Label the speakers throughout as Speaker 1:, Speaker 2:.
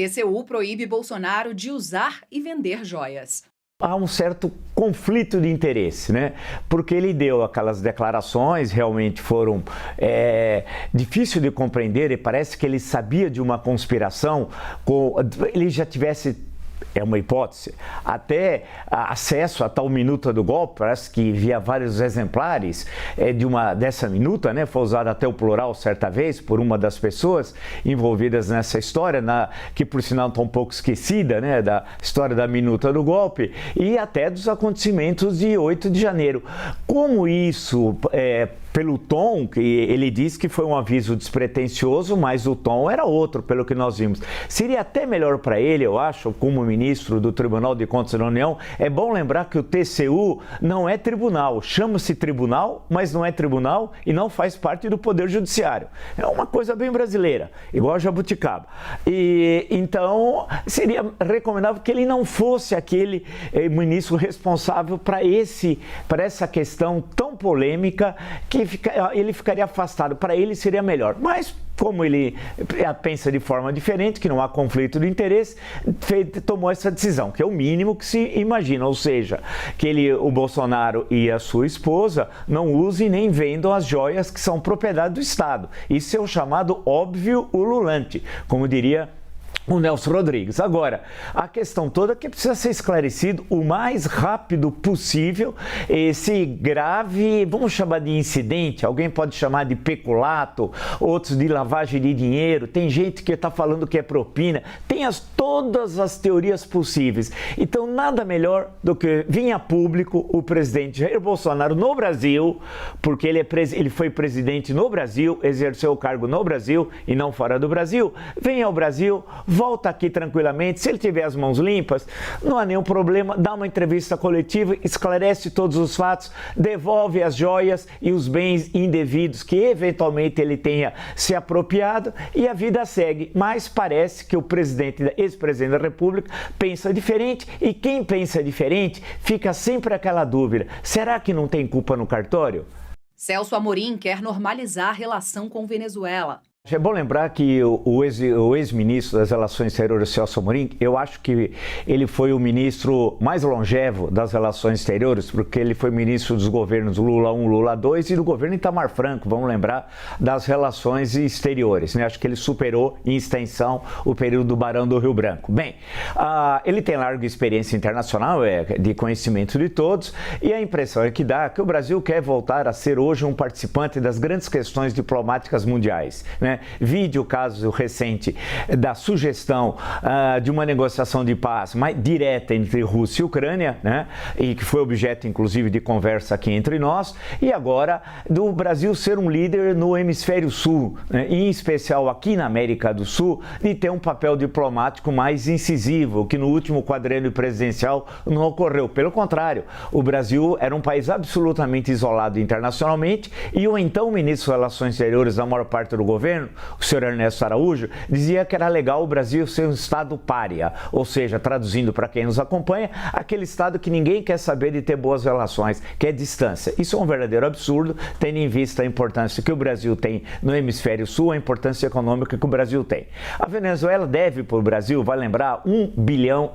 Speaker 1: TCU proíbe Bolsonaro de usar e vender joias.
Speaker 2: Há um certo conflito de interesse, né? Porque ele deu aquelas declarações, realmente foram difícil de compreender, e parece que ele sabia de uma conspiração, ele já tivesse, é uma hipótese, até acesso a tal minuta do golpe. Parece que via vários exemplares dessa minuta, né? Foi usado até o plural certa vez por uma das pessoas envolvidas nessa história, que por sinal está um pouco esquecida, né? Da história da minuta do golpe e até dos acontecimentos de 8 de janeiro. Como isso, pelo tom, que ele disse que foi um aviso despretensioso, mas o tom era outro, pelo que nós vimos. Seria até melhor para ele, eu acho, como ministro do Tribunal de Contas da União, é bom lembrar que o TCU não é tribunal, chama-se tribunal, mas não é tribunal e não faz parte do Poder Judiciário. É uma coisa bem brasileira, igual a jabuticaba. E então seria recomendável que ele não fosse aquele ministro responsável para essa questão tão polêmica, que ele ficaria afastado. Para ele seria melhor, mas como ele pensa de forma diferente, que não há conflito de interesse, tomou essa decisão, que é o mínimo que se imagina, ou seja, que o Bolsonaro e a sua esposa não usem nem vendam as joias que são propriedade do Estado. Isso é o chamado óbvio ululante, como diria o Nelson Rodrigues. Agora, a questão toda é que precisa ser esclarecido o mais rápido possível esse grave, vamos chamar de incidente, alguém pode chamar de peculato, outros de lavagem de dinheiro, tem gente que está falando que é propina, tem todas as teorias possíveis. Então, nada melhor do que vir a público o presidente Jair Bolsonaro no Brasil, porque ele foi presidente no Brasil, exerceu o cargo no Brasil e não fora do Brasil, vem ao Brasil, volta aqui tranquilamente, se ele tiver as mãos limpas, não há nenhum problema, dá uma entrevista coletiva, esclarece todos os fatos, devolve as joias e os bens indevidos que eventualmente ele tenha se apropriado e a vida segue. Mas parece que o ex-presidente da República pensa diferente, e quem pensa diferente fica sempre aquela dúvida, será que não tem culpa no cartório?
Speaker 1: Celso Amorim quer normalizar a relação com Venezuela.
Speaker 2: É bom lembrar que o ex-ministro das Relações Exteriores, Celso Amorim, eu acho que ele foi o ministro mais longevo das Relações Exteriores, porque ele foi ministro dos governos Lula I, Lula II e do governo Itamar Franco, vamos lembrar, das Relações Exteriores, né? Acho que ele superou em extensão o período do Barão do Rio Branco. Bem, ele tem larga experiência internacional, de conhecimento de todos, e a impressão é que dá que o Brasil quer voltar a ser hoje um participante das grandes questões diplomáticas mundiais, né? Vide o caso recente da sugestão de uma negociação de paz mais direta entre Rússia e Ucrânia, né? E que foi objeto, inclusive, de conversa aqui entre nós, e agora do Brasil ser um líder no hemisfério sul, né? Em especial aqui na América do Sul, de ter um papel diplomático mais incisivo, que no último quadrênio presidencial não ocorreu. Pelo contrário, o Brasil era um país absolutamente isolado internacionalmente, e o então ministro das Relações Exteriores da maior parte do governo, o senhor Ernesto Araújo, dizia que era legal o Brasil ser um estado pária, ou seja, traduzindo para quem nos acompanha, aquele estado que ninguém quer saber de ter boas relações, que é distância. Isso é um verdadeiro absurdo, tendo em vista a importância que o Brasil tem no hemisfério sul, a importância econômica que o Brasil tem. A Venezuela deve para o Brasil, vai lembrar, $1 bilhão,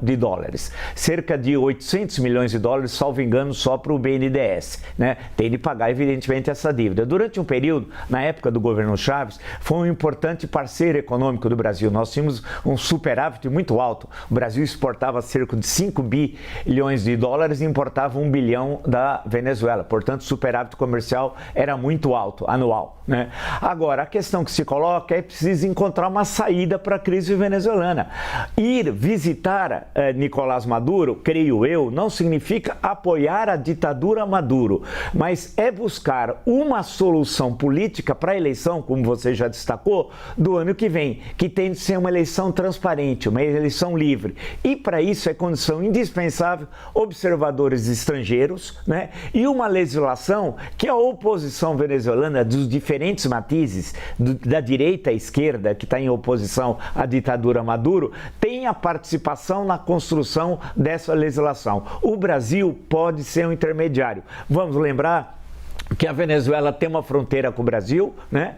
Speaker 2: cerca de 800 milhões de dólares, salvo engano, só para o BNDES, né? Tem de pagar, evidentemente, essa dívida. Durante um período, na época do governo Chaves, foi um importante parceiro econômico do Brasil. Nós tínhamos um superávit muito alto. O Brasil exportava cerca de 5 bilhões de dólares e importava 1 bilhão da Venezuela. Portanto, o superávit comercial era muito alto, anual, né? Agora, a questão que se coloca é preciso encontrar uma saída para a crise venezuelana. Ir visitar Nicolás Maduro, creio eu, não significa apoiar a ditadura Maduro, mas é buscar uma solução política para a eleição, como você já destacou, do ano que vem, que tem de ser uma eleição transparente, uma eleição livre. E para isso é condição indispensável observadores estrangeiros, né? E uma legislação que a oposição venezuelana, dos diferentes matizes, da direita à esquerda, que está em oposição à ditadura Maduro, tenha participação na construção dessa legislação. O Brasil pode ser um intermediário. Vamos lembrar que a Venezuela tem uma fronteira com o Brasil, né?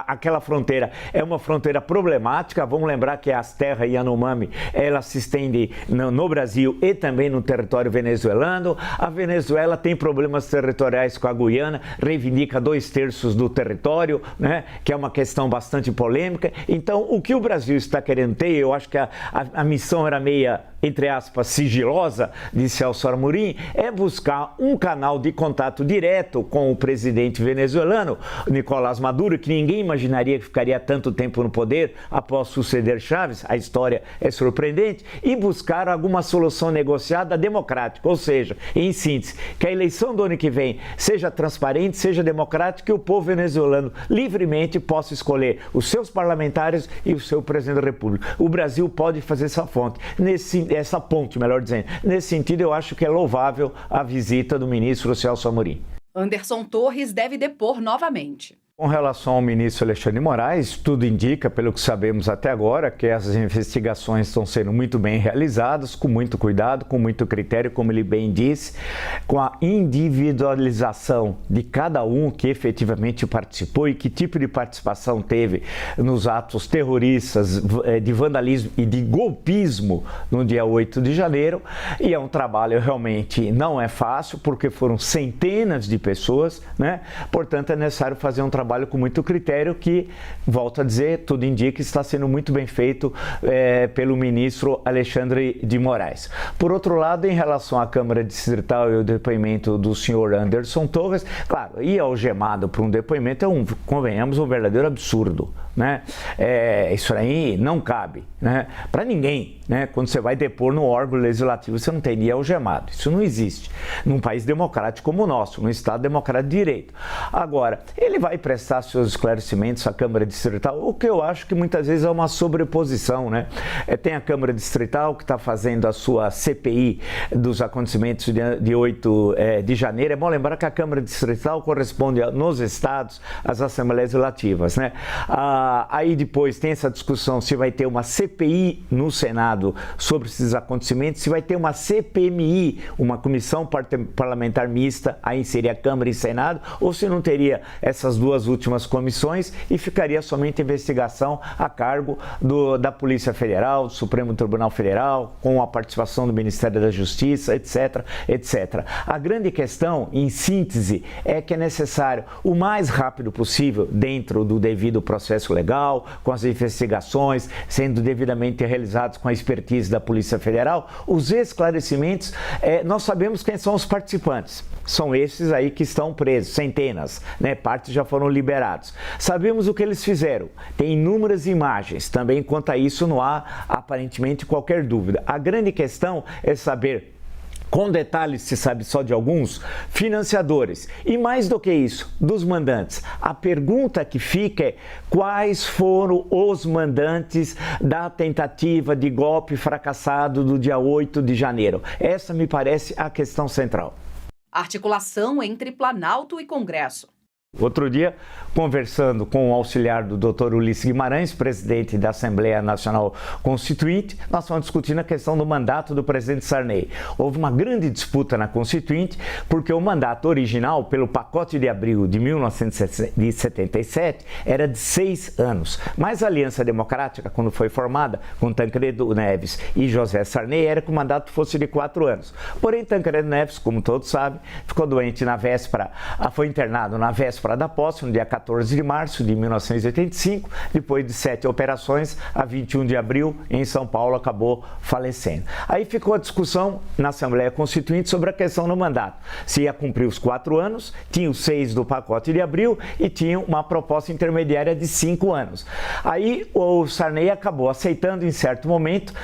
Speaker 2: Aquela fronteira é uma fronteira problemática. Vamos lembrar que as terras Yanomami, ela se estende no Brasil e também no território venezuelano. A Venezuela tem problemas territoriais com a Guiana, reivindica 2/3 do território, né? Que é uma questão bastante polêmica. Então, o que o Brasil está querendo ter, eu acho que a missão era meia, entre aspas, sigilosa de Celso Amorim, é buscar um canal de contato direto com o presidente venezuelano, Nicolás Maduro, que ninguém imaginaria que ficaria tanto tempo no poder após suceder Chávez, a história é surpreendente, e buscar alguma solução negociada democrática, ou seja, em síntese, que a eleição do ano que vem seja transparente, seja democrática, e o povo venezuelano livremente possa escolher os seus parlamentares e o seu presidente da República. O Brasil pode fazer essa ponte, melhor dizendo. Nesse sentido, eu acho que é louvável a visita do ministro Celso Amorim.
Speaker 1: Anderson Torres deve depor novamente.
Speaker 2: Com relação ao ministro Alexandre de Moraes, tudo indica, pelo que sabemos até agora, que essas investigações estão sendo muito bem realizadas, com muito cuidado, com muito critério, como ele bem disse, com a individualização de cada um que efetivamente participou e que tipo de participação teve nos atos terroristas, de vandalismo e de golpismo no dia 8 de janeiro. E é um trabalho realmente não é fácil, porque foram centenas de pessoas, né? Portanto, é necessário fazer um trabalho com muito critério que, volto a dizer, tudo indica que está sendo muito bem feito pelo ministro Alexandre de Moraes. Por outro lado, em relação à Câmara Distrital e o depoimento do senhor Anderson Torres, claro, ir algemado para um depoimento é convenhamos, um verdadeiro absurdo, né? Isso aí não cabe, né? Para ninguém, né? Quando você vai depor no órgão legislativo, você não tem nem algemado. Isso não existe num país democrático como o nosso, num Estado democrático de direito. Agora, ele vai prestar seus esclarecimentos à Câmara Distrital, o que eu acho que muitas vezes é uma sobreposição, né? Tem a Câmara Distrital que está fazendo a sua CPI dos acontecimentos de 8 de janeiro. É bom lembrar que a Câmara Distrital corresponde nos estados às Assembleias Legislativas, né? Aí depois tem essa discussão se vai ter uma CPI no Senado sobre esses acontecimentos, se vai ter uma CPMI, uma comissão parlamentar mista, aí seria Câmara e Senado, ou se não teria essas duas últimas comissões e ficaria somente investigação a cargo da Polícia Federal, do Supremo Tribunal Federal, com a participação do Ministério da Justiça, etc, etc. A grande questão, em síntese, é que é necessário o mais rápido possível, dentro do devido processo legal, com as investigações sendo devidamente realizadas com a expertise da Polícia Federal, os esclarecimentos, nós sabemos quem são os participantes. São esses aí que estão presos, centenas, né? Partes já foram liberados. Sabemos o que eles fizeram. Tem inúmeras imagens. Também quanto a isso não há aparentemente qualquer dúvida. A grande questão é saber, com detalhes, se sabe só de alguns, financiadores. E mais do que isso, dos mandantes. A pergunta que fica é: quais foram os mandantes da tentativa de golpe fracassado do dia 8 de janeiro? Essa me parece a questão central.
Speaker 1: Articulação entre Planalto e Congresso.
Speaker 2: Outro dia, conversando com o auxiliar do Dr. Ulisses Guimarães, presidente da Assembleia Nacional Constituinte, nós estamos discutindo a questão do mandato do presidente Sarney. Houve uma grande disputa na Constituinte, porque o mandato original, pelo pacote de abril de 1977, era de 6 anos. Mas a Aliança Democrática, quando foi formada, com Tancredo Neves e José Sarney, era que o mandato fosse de 4 anos. Porém, Tancredo Neves, como todos sabem, ficou doente na véspera, foi internado na véspera da posse, no dia 14 de março de 1985, depois de 7 operações, a 21 de abril, em São Paulo, acabou falecendo. Aí ficou a discussão na Assembleia Constituinte sobre a questão do mandato. Se ia cumprir os 4 anos, tinha os 6 do pacote de abril e tinha uma proposta intermediária de 5 anos. Aí o Sarney acabou aceitando, em certo momento,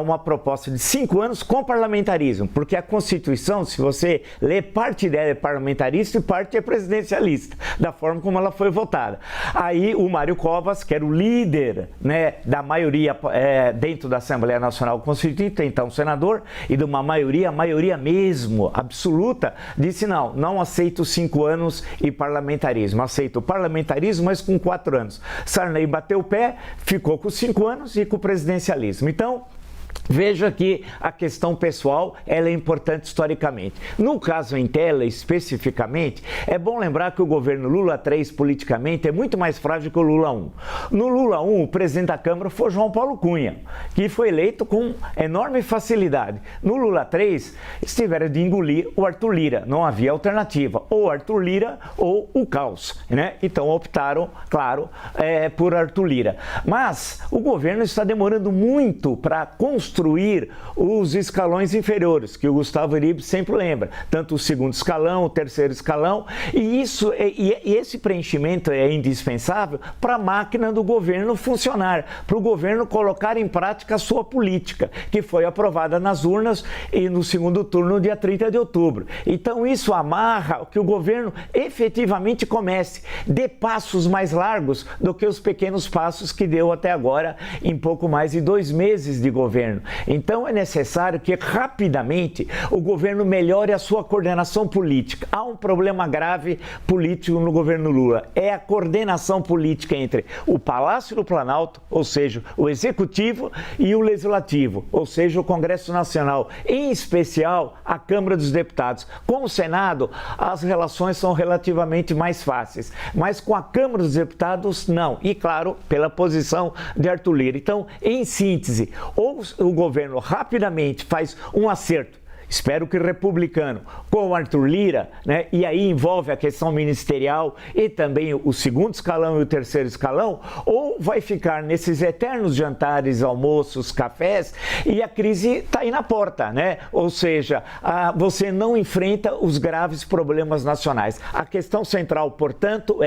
Speaker 2: uma proposta de 5 anos com parlamentarismo, porque a Constituição, se você lê, parte dela é parlamentarista e parte é presidencialista, da forma como ela foi votada. Aí o Mário Covas, que era o líder, né, da maioria dentro da Assembleia Nacional Constituinte, então senador, e de uma maioria, a maioria mesmo, absoluta, disse não aceito 5 anos e parlamentarismo, aceito o parlamentarismo, mas com 4 anos. Sarney bateu o pé, ficou com 5 anos e com o presidencialismo. Então, Veja que a questão pessoal ela é importante historicamente. No caso em tela, especificamente, é bom lembrar que o governo Lula 3 politicamente é muito mais frágil que o Lula 1. No Lula 1, o presidente da Câmara foi João Paulo Cunha, que foi eleito com enorme facilidade. No Lula 3, eles tiveram de engolir o Arthur Lira, não havia alternativa, ou Arthur Lira ou o caos, né? Então optaram, claro, por Arthur Lira. Mas o governo está demorando muito para construir os escalões inferiores, que o Gustavo Uribe sempre lembra, tanto o segundo escalão, o terceiro escalão, e esse preenchimento é indispensável para a máquina do governo funcionar, para o governo colocar em prática a sua política, que foi aprovada nas urnas e no segundo turno, dia 30 de outubro. Então isso amarra que o governo efetivamente comece, dê passos mais largos do que os pequenos passos que deu até agora em pouco mais de 2 meses de governo. Então é necessário que rapidamente o governo melhore a sua coordenação política. Há um problema grave político no governo Lula, é a coordenação política entre o Palácio do Planalto, ou seja, o Executivo, e o Legislativo, ou seja, o Congresso Nacional, em especial a Câmara dos Deputados. Com o Senado, as relações são relativamente mais fáceis, mas com a Câmara dos Deputados, não. E, claro, pela posição de Arthur Lira. Então, em síntese, ou o governo rapidamente faz um acerto, espero que republicano, com o Arthur Lira, né? E aí envolve a questão ministerial e também o segundo escalão e o terceiro escalão, ou vai ficar nesses eternos jantares, almoços, cafés, e a crise está aí na porta, né? Ou seja, você não enfrenta os graves problemas nacionais. A questão central, portanto,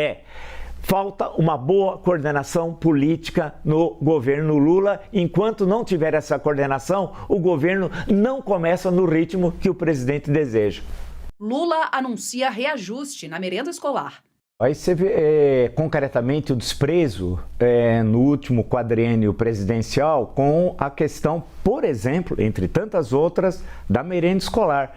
Speaker 2: falta uma boa coordenação política no governo Lula. Enquanto não tiver essa coordenação, o governo não começa no ritmo que o presidente deseja.
Speaker 1: Lula anuncia reajuste na merenda escolar.
Speaker 2: Aí você vê concretamente o desprezo no último quadriênio presidencial com a questão, por exemplo, entre tantas outras, da merenda escolar.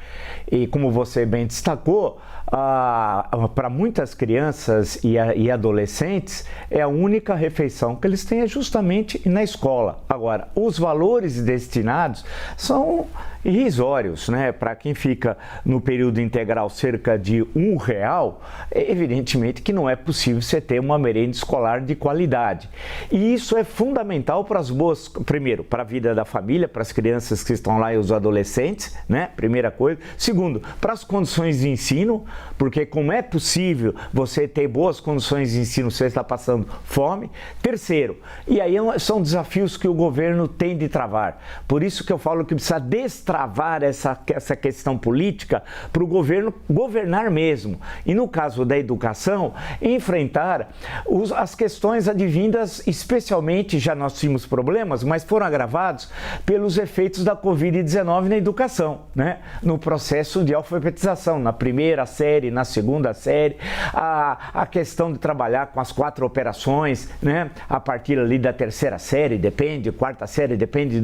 Speaker 2: E como você bem destacou, para muitas crianças e adolescentes, é a única refeição que eles têm justamente na escola. Agora, os valores destinados são irrisórios, né? Para quem fica no período integral cerca de R$1, evidentemente que não é possível você ter uma merenda escolar de qualidade. E isso é fundamental para as boas, primeiro, para a vida da família, para as crianças que estão lá e os adolescentes, né? Primeira coisa. Segundo, para as condições de ensino, porque como é possível você ter boas condições de ensino se você está passando fome. Terceiro, e aí são desafios que o governo tem de travar. Por isso que eu falo que precisa destravar essa questão política para o governo governar mesmo. E no caso da educação, enfrentar as questões advindas, especialmente, já nós tínhamos problemas, mas foram agravados pelos efeitos da Covid-19 na educação, né? No processo de alfabetização, na primeira série, na segunda série, a questão de trabalhar com as 4 operações, né? A partir ali da terceira série, depende, quarta série, depende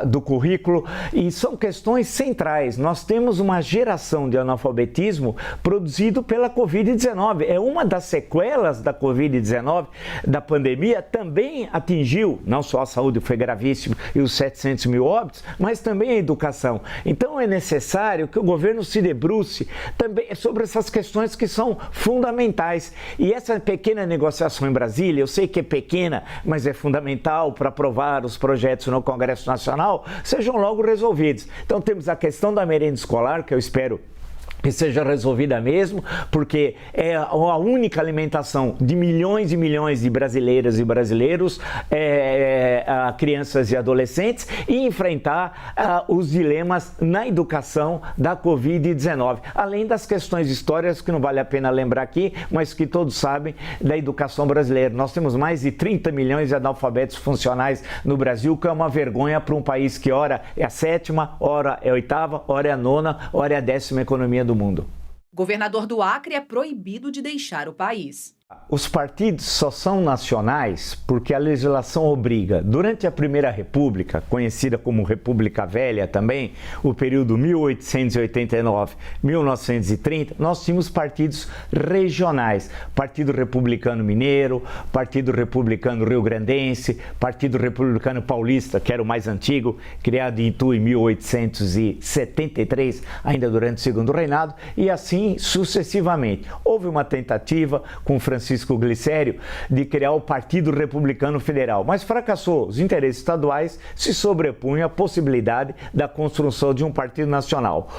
Speaker 2: do currículo, e são questões centrais. Nós temos uma geração de analfabetismo produzido pela Covid-19. É uma das sequelas da Covid-19, da pandemia, também atingiu, não só a saúde, foi gravíssimo, e os 700 mil óbitos, mas também a educação. Então é necessário que o governo se debruce também sobre essas questões que são fundamentais. E essa pequena negociação em Brasília, eu sei que é pequena, mas é fundamental para aprovar os projetos no Congresso Nacional, sejam logo resolvidos. Então temos a questão da merenda escolar, que eu espero que seja resolvida mesmo, porque é a única alimentação de milhões e milhões de brasileiras e brasileiros, crianças e adolescentes, e enfrentar os dilemas na educação da Covid-19. Além das questões históricas, que não vale a pena lembrar aqui, mas que todos sabem da educação brasileira. Nós temos mais de 30 milhões de analfabetos funcionais no Brasil, que é uma vergonha para um país que ora é a 7ª, ora é a 8ª, ora é a 9ª, ora é a 10ª economia do mundo.
Speaker 1: Governador do Acre é proibido de deixar o país.
Speaker 2: Os partidos só são nacionais porque a legislação obriga. Durante a Primeira República, conhecida como República Velha também, o período 1889-1930, nós tínhamos partidos regionais. Partido Republicano Mineiro, Partido Republicano Rio-Grandense, Partido Republicano Paulista, que era o mais antigo, criado em Itu em 1873, ainda durante o Segundo Reinado, e assim sucessivamente. Houve uma tentativa com Francisco Glicério de criar o Partido Republicano Federal, mas fracassou. Os interesses estaduais se sobrepunham à possibilidade da construção de um partido nacional.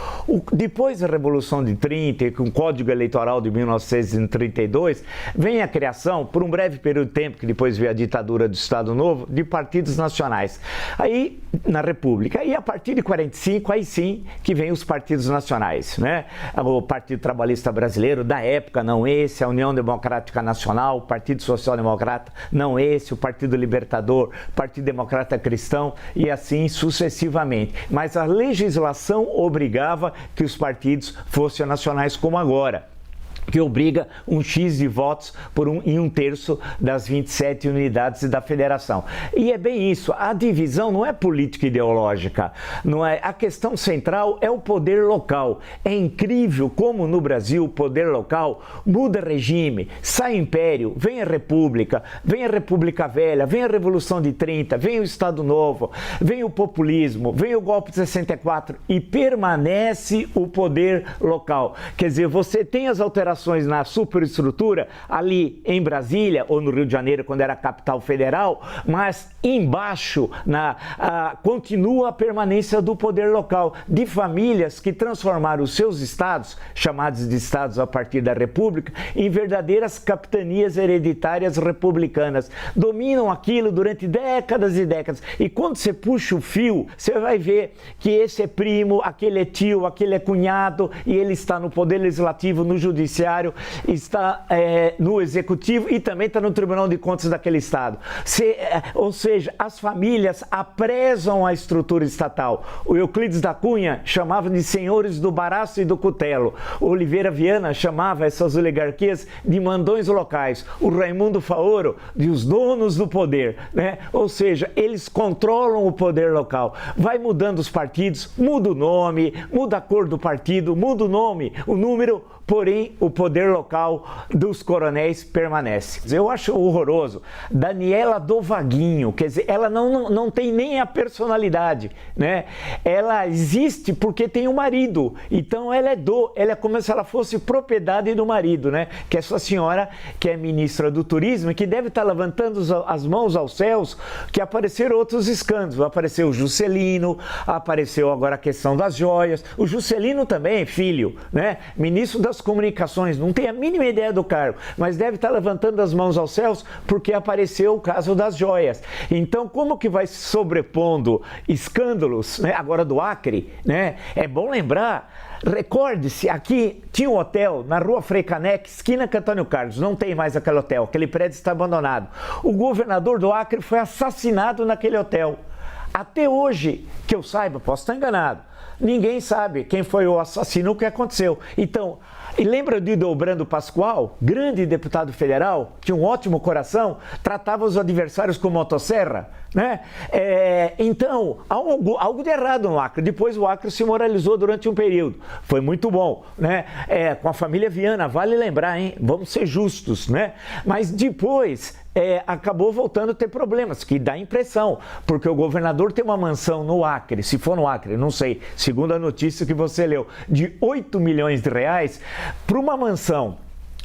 Speaker 2: Depois da Revolução de 30 e com o Código Eleitoral de 1932, vem a criação, por um breve período de tempo, que depois veio a ditadura do Estado Novo, de partidos nacionais. Aí, na República. E a partir de 45, aí sim, que vem os partidos nacionais, né? O Partido Trabalhista Brasileiro, da época, não esse, a União Democrática Nacional, o Partido Social Democrata, não esse, o Partido Libertador, o Partido Democrata Cristão e assim sucessivamente. Mas a legislação obrigava que os partidos fossem nacionais como agora, que obriga um X de votos em 1/3 das 27 unidades da federação. E é bem isso, a divisão não é política ideológica, não é, a questão central é o poder local. É incrível como no Brasil o poder local muda regime, sai império, vem a República Velha, vem a Revolução de 30, vem o Estado Novo, vem o populismo, vem o golpe de 64 e permanece o poder local. Quer dizer, você tem as alterações na superestrutura ali em Brasília ou no Rio de Janeiro, quando era a capital federal, mas embaixo continua a permanência do poder local, de famílias que transformaram os seus estados, chamados de estados a partir da República, em verdadeiras capitanias hereditárias republicanas. Dominam aquilo durante décadas e décadas. E quando você puxa o fio, você vai ver que esse é primo, aquele é tio, aquele é cunhado, e ele está no poder legislativo, no judiciário, está no executivo e também está no Tribunal de Contas daquele estado. Ou seja, as famílias aprezam a estrutura estatal. O Euclides da Cunha chamava de senhores do baraço e do cutelo. O Oliveira Viana chamava essas oligarquias de mandões locais. O Raimundo Faoro de os donos do poder, né? Ou seja, eles controlam o poder local. Vai mudando os partidos, muda o nome, muda a cor do partido, muda o nome, o número, porém o poder local dos coronéis permanece. Eu acho horroroso. Daniela do Vaguinho, quer dizer, ela não tem nem a personalidade, né? Ela existe porque tem um marido, então ela é como se ela fosse propriedade do marido, né? Que essa senhora, que é ministra do Turismo e que deve estar levantando as mãos aos céus, que apareceram outros escândalos. Apareceu o Juscelino, apareceu agora a questão das joias. O Juscelino também, filho, né? Ministro das Comunicações, não tem a mínima ideia do cargo, mas deve estar levantando as mãos aos céus porque apareceu o caso das joias. Então, como que vai se sobrepondo escândalos, né, agora do Acre, né? É bom lembrar, recorde-se, aqui tinha um hotel na rua Frei Caneca, esquina com Antônio Carlos, não tem mais aquele hotel, aquele prédio está abandonado. O governador do Acre foi assassinado naquele hotel. Até hoje, que eu saiba, posso estar enganado, ninguém sabe quem foi o assassino, o que aconteceu. Então, e lembra de Delbrando Pascoal, grande deputado federal, tinha um ótimo coração, tratava os adversários com motosserra, né? Então, algo de errado no Acre. Depois o Acre se moralizou durante um período. Foi muito bom, né? Com a família Viana, vale lembrar, hein? Vamos ser justos, né? Mas depois acabou voltando a ter problemas, que dá impressão, porque o governador tem uma mansão no Acre, se for no Acre, não sei, segundo a notícia que você leu, de 8 milhões de reais, para uma mansão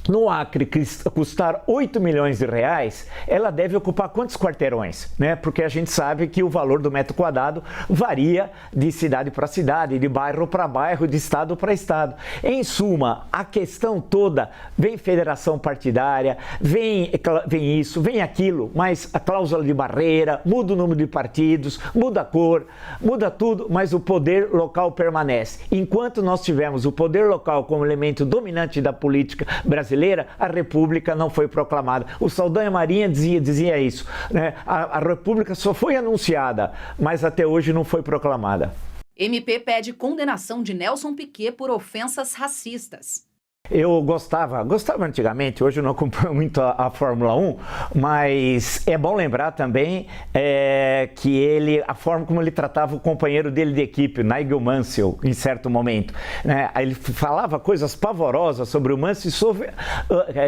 Speaker 2: no Acre custar 8 milhões de reais, ela deve ocupar quantos quarteirões, né? Porque a gente sabe que o valor do metro quadrado varia de cidade para cidade, de bairro para bairro, de estado para estado. Em suma, a questão toda, vem federação partidária, vem isso, vem aquilo, mas a cláusula de barreira, muda o número de partidos, muda a cor, muda tudo, mas o poder local permanece. Enquanto nós tivermos o poder local como elemento dominante da política brasileira, a República não foi proclamada. O Saldanha Marinha dizia isso, né? A República só foi anunciada, mas até hoje não foi proclamada.
Speaker 1: MP pede condenação de Nelson Piquet por ofensas racistas.
Speaker 2: Eu gostava antigamente, hoje eu não acompanho muito a Fórmula 1, mas é bom lembrar também que a forma como ele tratava o companheiro dele de equipe, Nigel Mansell, em certo momento. Né? Ele falava coisas pavorosas sobre o Mansell,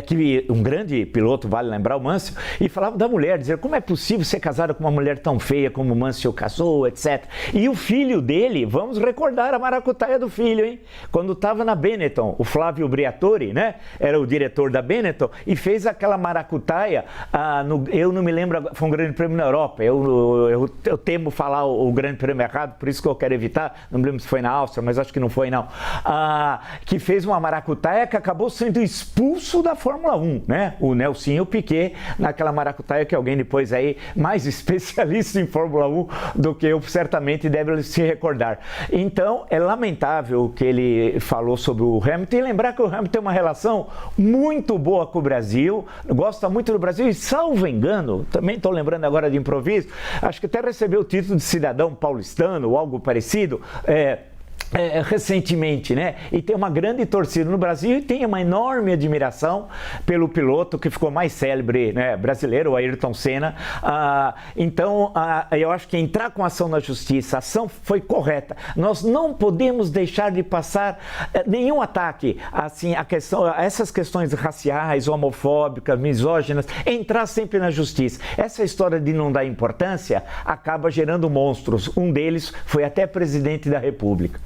Speaker 2: que um grande piloto, vale lembrar, o Mansell, e falava da mulher, dizer como é possível ser casado com uma mulher tão feia como o Mansell casou, etc. E o filho dele, vamos recordar a maracutaia do filho, hein? Quando estava na Benetton, o Flávio Briatore, né? Era o diretor da Benetton e fez aquela maracutaia, eu não me lembro, foi um grande prêmio na Europa, eu temo falar o grande prêmio errado, por isso que eu quero evitar, não me lembro se foi na Áustria, mas acho que não foi não, que fez uma maracutaia que acabou sendo expulso da Fórmula 1, né? O Nelson e o Piquet, naquela maracutaia que alguém depois aí, mais especialista em Fórmula 1 do que eu, certamente deve se recordar. Então, é lamentável o que ele falou sobre o Hamilton, e lembrar que o Hamilton tem uma relação muito boa com o Brasil, gosta muito do Brasil e, salvo engano, também estou lembrando agora de improviso, acho que até recebeu o título de cidadão paulistano ou algo parecido, recentemente, né? E tem uma grande torcida no Brasil e tem uma enorme admiração pelo piloto que ficou mais célebre, né, brasileiro, o Ayrton Senna. Então, eu acho que entrar com ação na justiça, a ação foi correta. Nós não podemos deixar de passar nenhum ataque assim, a essas questões raciais, homofóbicas, misóginas, entrar sempre na justiça. Essa história de não dar importância acaba gerando monstros. Um deles foi até presidente da República.